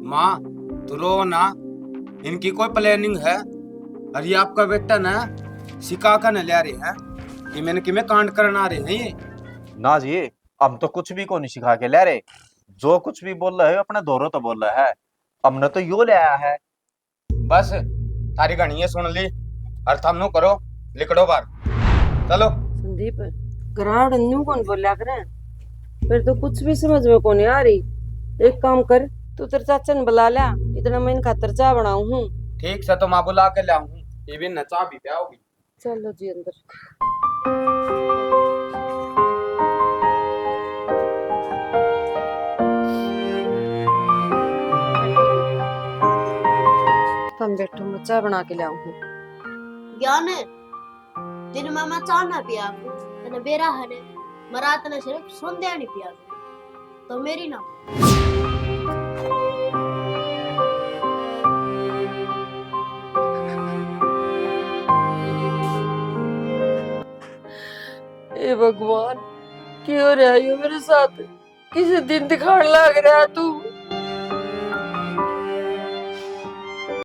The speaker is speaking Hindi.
माँ तू रो ना, इनकी कोई प्लानिंग है। अरे आपका बेटा ना सिखा कर न ले रहे हैं कि मैंने कि मैं कांड करना आ रहे हैं ये। ना जी, हम तो कुछ भी को नहीं सिखा के ले रहे। जो कुछ भी बोल रहा है अपने दोहरों तो बोल रहा है। हमने तो यो ले आया है। बस थारी घनी सुन ली, और थम नु करो, लिखड़ो बार, चलो। संदीप, ग्राहक न्यू कौन बोला करे? फिर तो कुछ भी समझ में कौन आ रही। एक काम कर, तू तेरे चाचा ने बुला लिया, इतना मैं इन खातर चाय बनाऊ हूँ। ठीक से तो माँ बुला के लाऊं, ये भी नचा भी पियाओगी। चलो जी अंदर। तुम बैठो, मैं चाय बना के लाऊं हूँ। ज्ञान है दिन में मैं चाह ना पिया तने बेरा हने मरा तने सिर्फ संध्या नहीं पिया तो मेरी ना। ए भगवान, क्यों रहा है मेरे साथ? किसी दिन दिखाने लग रहा है तू।